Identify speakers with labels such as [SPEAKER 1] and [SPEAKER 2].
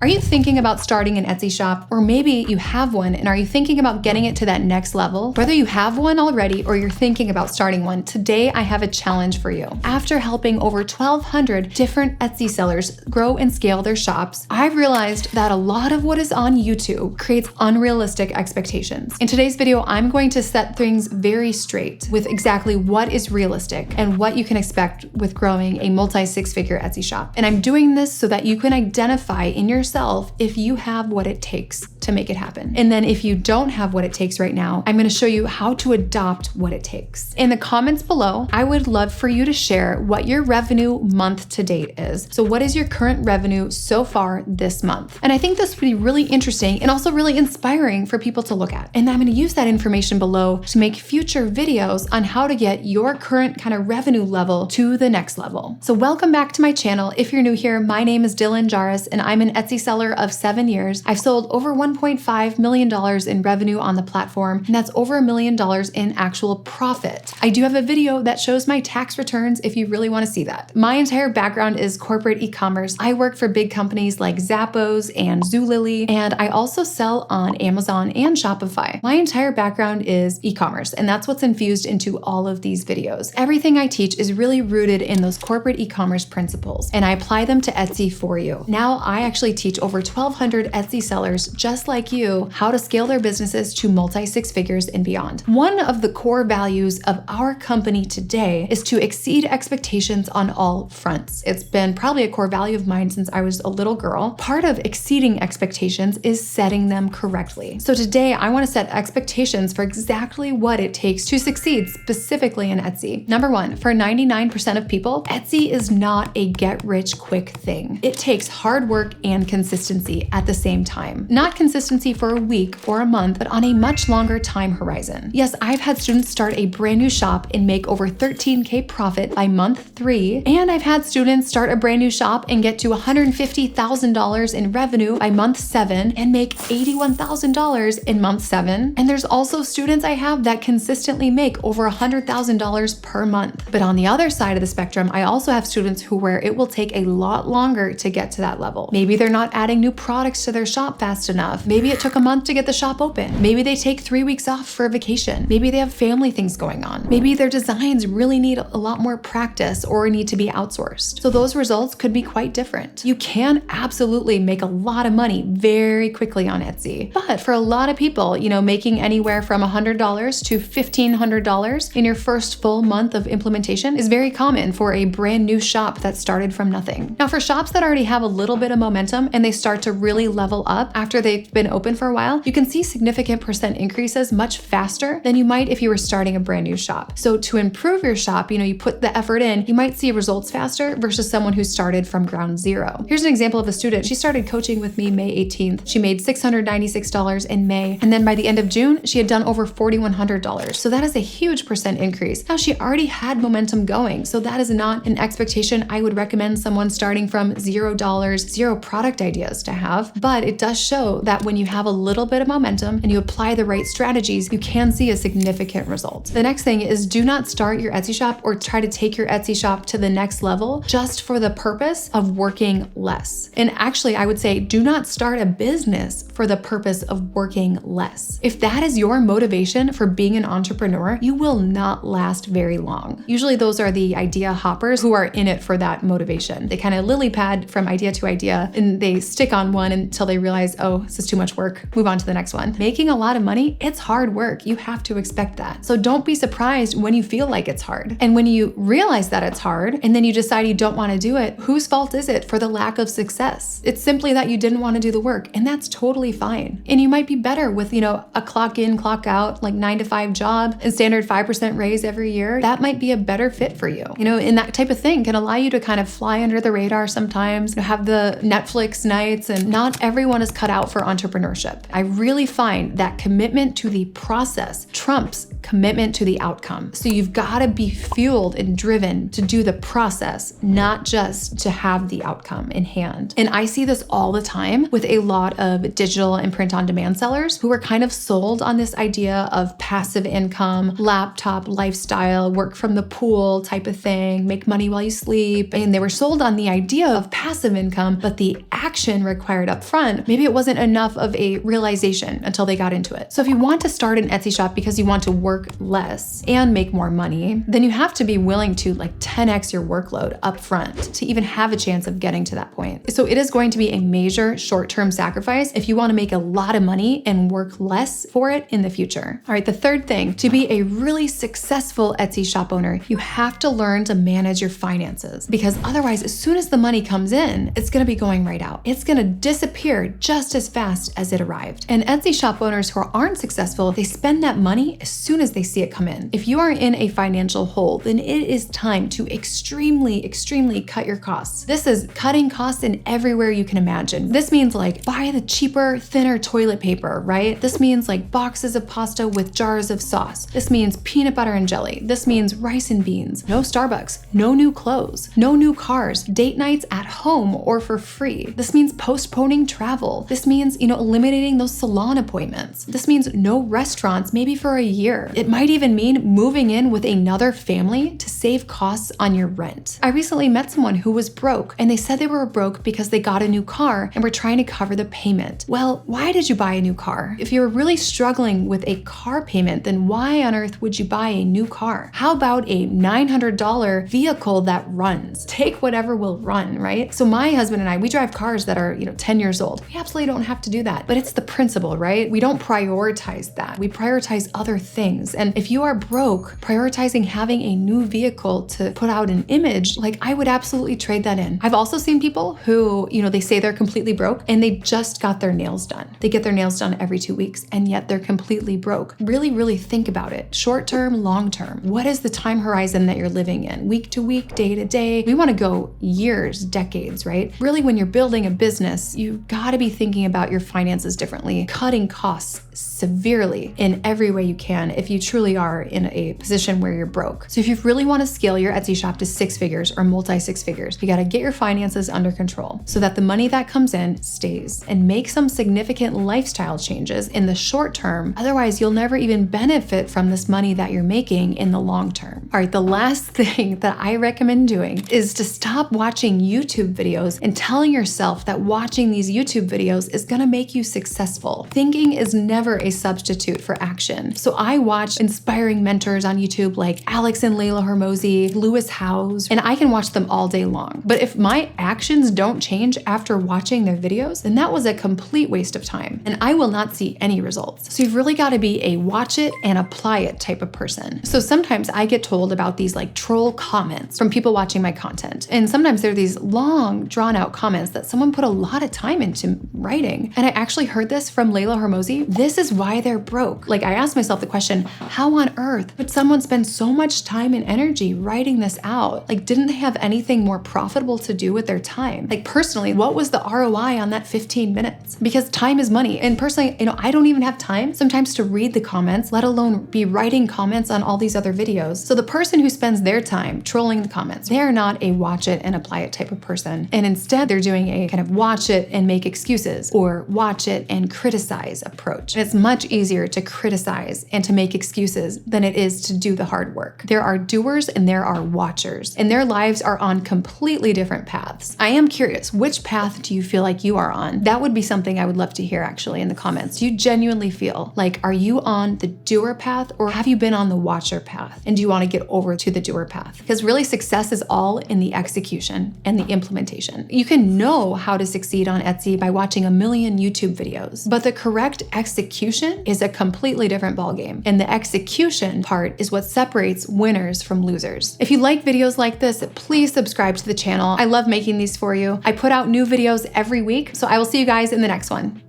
[SPEAKER 1] Are you thinking about starting an Etsy shop? Or maybe you have one and are you thinking about getting it to that next level? Whether you have one already or you're thinking about starting one, today I have a challenge for you. After helping over 1,200 different Etsy sellers grow and scale their shops, I've realized that a lot of what is on YouTube creates unrealistic expectations. In today's video, I'm going to set things very straight with exactly what is realistic and what you can expect with growing a multi-six-figure Etsy shop. And I'm doing this so that you can identify in yourself if you have what it takes to make it happen. And then if you don't have what it takes right now, I'm going to show you how to adopt what it takes. In the comments below, I would love for you to share what your revenue month to date is. So what is your current revenue so far this month? And I think this would be really interesting and also really inspiring for people to look at. And I'm going to use that information below to make future videos on how to get your current kind of revenue level to the next level. So welcome back to my channel. If you're new here, my name is Dylan Jaris and I'm an Etsy seller of 7 years. I've sold over $1.5 million in revenue on the platform, and that's over $1 million in actual profit. I do have a video that shows my tax returns if you really want to see that. My entire background is corporate e-commerce. I work for big companies like Zappos and Zulily, and I also sell on Amazon and Shopify. My entire background is e-commerce, and that's what's infused into all of these videos. Everything I teach is really rooted in those corporate e-commerce principles, and I apply them to Etsy for you. Now I actually teach over 1,200 Etsy sellers just like you how to scale their businesses to multi-six figures and beyond. One of the core values of our company today is to exceed expectations on all fronts. It's been probably a core value of mine since I was a little girl. Part of exceeding expectations is setting them correctly. So today I want to set expectations for exactly what it takes to succeed specifically in Etsy. Number one, for 99% of people, Etsy is not a get-rich-quick thing. It takes hard work and consistency at the same time. Not consistency for a week or a month, but on a much longer time horizon. Yes, I've had students start a brand new shop and make over $13K profit by month 3, and I've had students start a brand new shop and get to $150,000 in revenue by month 7 and make $81,000 in month 7. And there's also students I have that consistently make over $100,000 per month. But on the other side of the spectrum, I also have students where it will take a lot longer to get to that level. Maybe they're not adding new products to their shop fast enough. Maybe it took a month to get the shop open. Maybe they take 3 weeks off for a vacation. Maybe they have family things going on. Maybe their designs really need a lot more practice or need to be outsourced. So those results could be quite different. You can absolutely make a lot of money very quickly on Etsy. But for a lot of people, making anywhere from $100 to $1,500 in your first full month of implementation is very common for a brand new shop that started from nothing. Now for shops that already have a little bit of momentum and they start to really level up after they've been open for a while, you can see significant percent increases much faster than you might if you were starting a brand new shop. So to improve your shop, you put the effort in, you might see results faster versus someone who started from ground zero. Here's an example of a student. She started coaching with me May 18th. She made $696 in May, and then by the end of June, she had done over $4,100. So that is a huge percent increase. Now she already had momentum going, so that is not an expectation I would recommend someone starting from $0, zero product ideas to have, but it does show that when you have a little bit of momentum and you apply the right strategies, you can see a significant result. The next thing is do not start your Etsy shop or try to take your Etsy shop to the next level just for the purpose of working less. And actually, I would say do not start a business for the purpose of working less. If that is your motivation for being an entrepreneur, you will not last very long. Usually those are the idea hoppers who are in it for that motivation. They kind of lily pad from idea to idea and they stick on one until they realize, oh, this is too much work, move on to the next one. Making a lot of money, it's hard work. You have to expect that. So don't be surprised when you feel like it's hard. And when you realize that it's hard and then you decide you don't want to do it, whose fault is it for the lack of success? It's simply that you didn't want to do the work, and that's totally fine. And you might be better with, a clock in, clock out, like 9 to 5 job and standard 5% raise every year. That might be a better fit for you. And that type of thing can allow you to kind of fly under the radar sometimes, have the Netflix nights, and not everyone is cut out for entrepreneurship. entrepreneurship. I really find that commitment to the process trumps commitment to the outcome. So you've got to be fueled and driven to do the process, not just to have the outcome in hand. And I see this all the time with a lot of digital and print on demand sellers who are kind of sold on this idea of passive income, laptop lifestyle, work from the pool type of thing, make money while you sleep. And they were sold on the idea of passive income, but the action required up front, maybe it wasn't enough of a realization until they got into it. So if you want to start an Etsy shop because you want to work less and make more money, then you have to be willing to like 10x your workload up front to even have a chance of getting to that point. So it is going to be a major short-term sacrifice if you want to make a lot of money and work less for it in the future. All right, the third thing, to be a really successful Etsy shop owner, you have to learn to manage your finances, because otherwise, as soon as the money comes in, it's going to be going right out. It's going to disappear just as fast as it arrived. And Etsy shop owners who aren't successful, they spend that money as soon as they see it come in. If you are in a financial hole, then it is time to extremely cut your costs. This is cutting costs in everywhere you can imagine. This means like buy the cheaper, thinner toilet paper, right? This means like boxes of pasta with jars of sauce. This means peanut butter and jelly. This means rice and beans. No Starbucks, no new clothes, no new cars, date nights at home or for free. This means postponing travel. This means, eliminating those salon appointments. This means no restaurants, maybe for a year. It might even mean moving in with another family to save costs on your rent. I recently met someone who was broke, and they said they were broke because they got a new car and were trying to cover the payment. Well, why did you buy a new car? If you're really struggling with a car payment, then why on earth would you buy a new car? How about a $900 vehicle that runs? Take whatever will run, right? So my husband and I, we drive cars that are, 10 years old. We absolutely don't have to do that, but it's the principle, right? We don't prioritize that. We prioritize other things. And if you are broke, prioritizing having a new vehicle to put out an image, like I would absolutely trade that in. I've also seen people who, they say they're completely broke and they just got their nails done. They get their nails done every 2 weeks and yet they're completely broke. Really think about it. Short term, long term. What is the time horizon that you're living in? Week to week, day to day. We want to go years, decades, right? Really, when you're building a business, you've got to be thinking about your finances differently, cutting costs severely in every way you can if you truly are in a position where you're broke. So if you really want to scale your Etsy shop to 6 figures or multi 6 figures, you got to get your finances under control so that the money that comes in stays, and make some significant lifestyle changes in the short term. Otherwise, you'll never even benefit from this money that you're making in the long term. All right, the last thing that I recommend doing is to stop watching YouTube videos and telling yourself that watching these YouTube videos is going to make you successful. Thinking is never a substitute for action. So I watch inspiring mentors on YouTube like Alex and Layla Hormozi, Lewis Howes, and I can watch them all day long. But if my actions don't change after watching their videos, then that was a complete waste of time and I will not see any results. So you've really got to be a watch it and apply it type of person. So sometimes I get told about these like troll comments from people watching my content. And sometimes they're these long drawn out comments that someone put a lot of time into writing. And I actually heard this from Layla Hormozi. This is why they're broke. Like I asked myself the question, how on earth would someone spend so much time and energy writing this out? Like, didn't they have anything more profitable to do with their time? Like personally, what was the ROI on that 15 minutes? Because time is money. And personally, I don't even have time sometimes to read the comments, let alone be writing comments on all these other videos. So the person who spends their time trolling the comments, they're not a watch it and apply it type of person. And instead they're doing a kind of watch it and make excuses, or watch it and criticize approach. And it's much easier to criticize and to make excuses than it is to do the hard work. There are doers and there are watchers, and their lives are on completely different paths. I am curious, which path do you feel like you are on? That would be something I would love to hear actually in the comments. Do you genuinely feel like, are you on the doer path or have you been on the watcher path? And do you want to get over to the doer path? Because really success is all in the execution and the implementation. You can know how to succeed on Etsy by watching a million YouTube videos, but the correct execution is a completely different ballgame. And the execution part is what separates winners from losers. If you like videos like this, please subscribe to the channel. I love making these for you. I put out new videos every week, so I will see you guys in the next one.